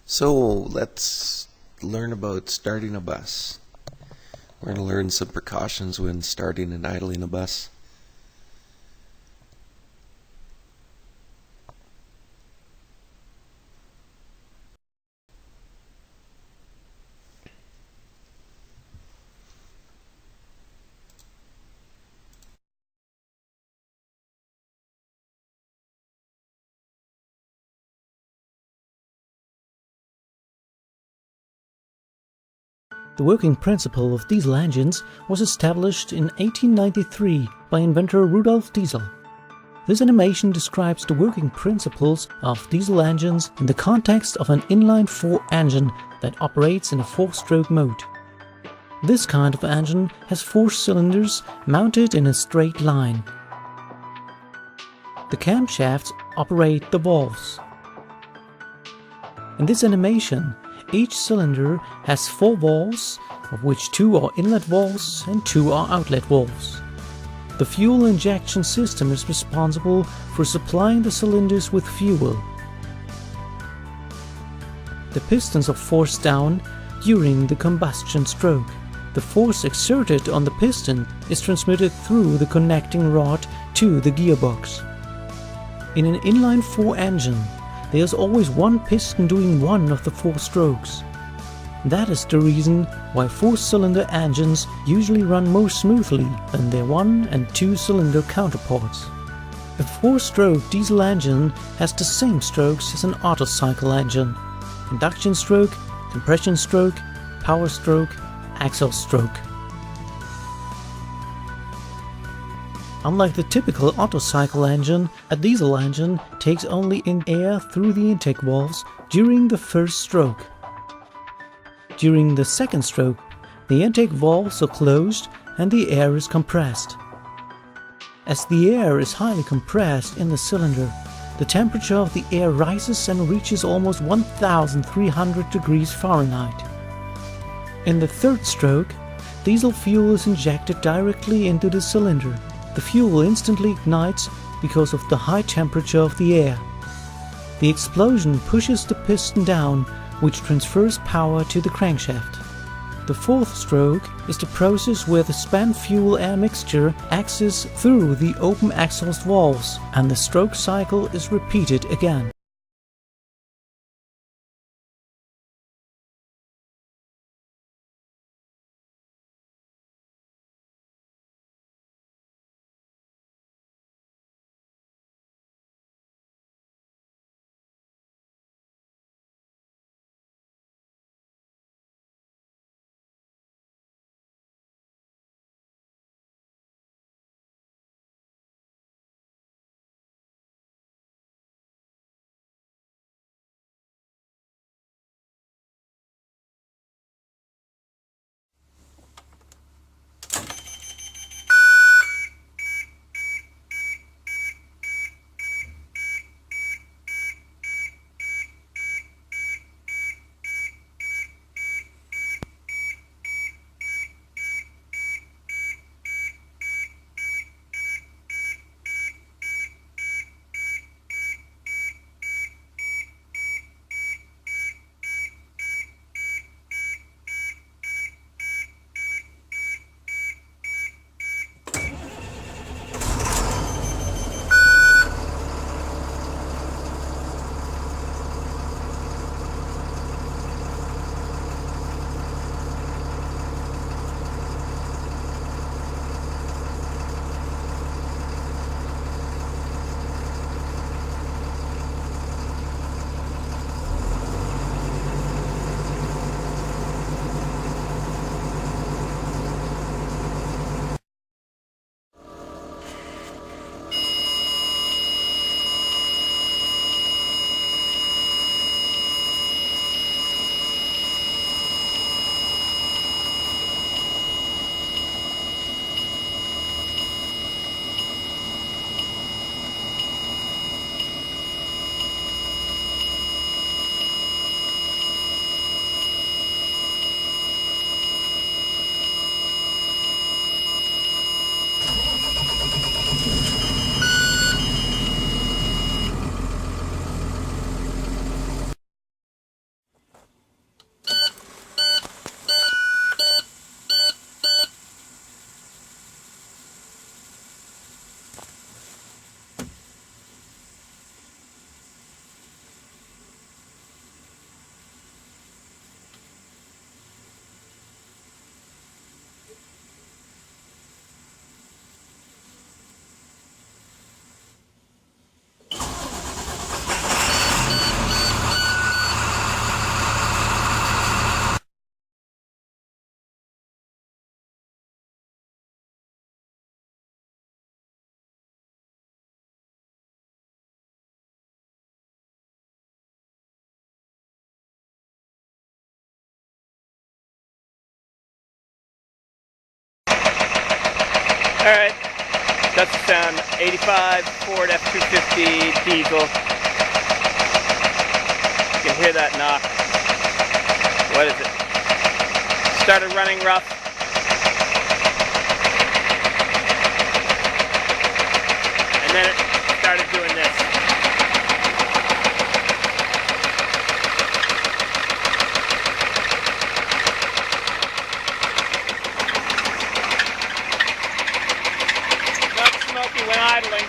So let's learn about starting a bus. We're going to learn some precautions when starting and idling a bus. The working principle of diesel engines was established in 1893 by inventor Rudolf Diesel. This animation describes the working principles of diesel engines in the context of an inline-4 engine that operates in a 4-stroke mode. This kind of engine has 4 cylinders mounted in a straight line. The camshafts operate the valves. In this animation, each cylinder has 4 valves, of which 2 are inlet valves and 2 are outlet valves. The fuel injection system is responsible for supplying the cylinders with fuel. The pistons are forced down during the combustion stroke. The force exerted on the piston is transmitted through the connecting rod to the gearbox. In an inline-4 engine, there is always one piston doing one of the 4 strokes. That is the reason why 4-cylinder engines usually run more smoothly than their 1- and 2-cylinder counterparts. A 4-stroke diesel engine has the same strokes as an Otto cycle engine: induction stroke, compression stroke, power stroke, exhaust stroke. Unlike the typical Otto cycle engine, a diesel engine takes only in air through the intake valves during the first stroke. During the second stroke, the intake valves are closed and the air is compressed. As the air is highly compressed in the cylinder, the temperature of the air rises and reaches almost 1300 degrees Fahrenheit. In the third stroke, diesel fuel is injected directly into the cylinder. The fuel instantly ignites because of the high temperature of the air. The explosion pushes the piston down, which transfers power to the crankshaft. The fourth stroke is the process where the spent fuel-air mixture exits through the open exhaust valves, and the stroke cycle is repeated again. Alright, that's the sound. 85 Ford F-250 diesel. You can hear that knock. What is it? Started running rough. And then it started doing this. Smoky when idling.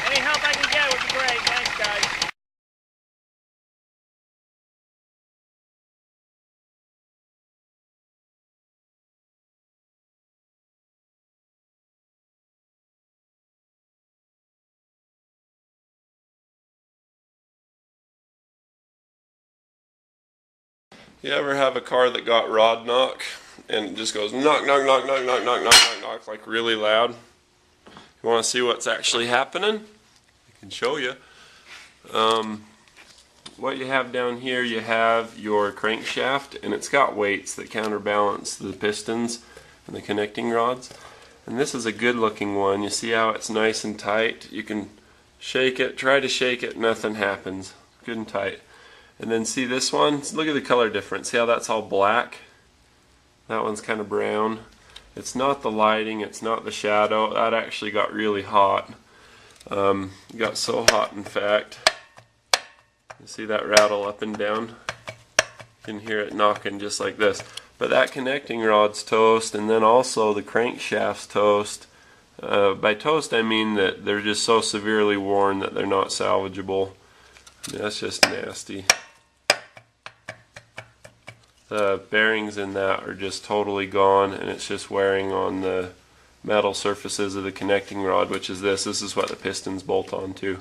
Any help I can get would be great. Thanks, guys. You ever have a car that got rod knock and it just goes knock, knock, knock, knock, knock, knock, knock, knock, knock, like really loud? You want to see what's actually happening? I can show you. What you have down here, you have your crankshaft, and it's got weights that counterbalance the pistons and the connecting rods. And this is a good looking one. You see how it's nice and tight? You can shake it, try to shake it, nothing happens. Good and tight. And then see this one? Look at the color difference. See how that's all black? That one's kind of brown. It's not the lighting, it's not the shadow. That actually got really hot. Got so hot, in fact. You see that rattle up and down? You can hear it knocking just like this. But that connecting rod's toast, and then also the crankshaft's toast. By toast I mean that they're just so severely worn that they're not salvageable. That's just nasty. The bearings in that are just totally gone, and it's just wearing on the metal surfaces of the connecting rod, which is this. This is what the pistons bolt onto.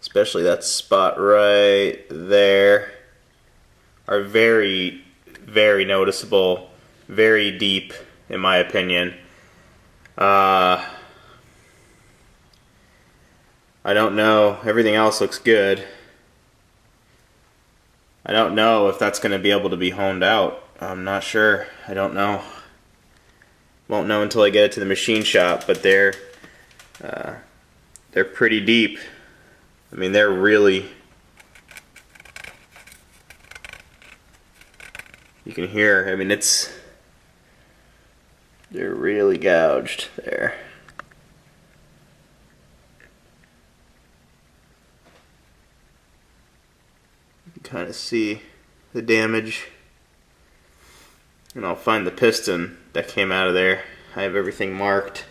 Especially that spot right there, are very, very noticeable, very deep in my opinion. I don't know, everything else looks good. I don't know if that's going to be able to be honed out. I'm not sure. I don't know. Won't know until I get it to the machine shop, but they're pretty deep. I mean, they're really, you can hear, I mean, they're really gouged there. You can kind of see the damage. And I'll find the piston that came out of there. I have everything marked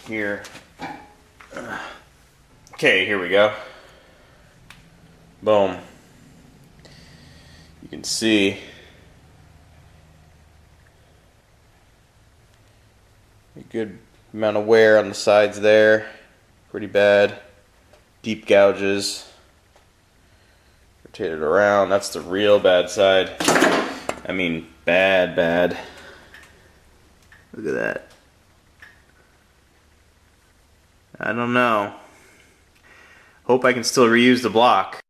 here. Okay, here we go. Boom. You can see a good amount of wear on the sides there. Pretty bad. Deep gouges. Rotate it around. That's the real bad side. I mean, bad, bad. Look at that. I don't know. Hope I can still reuse the block.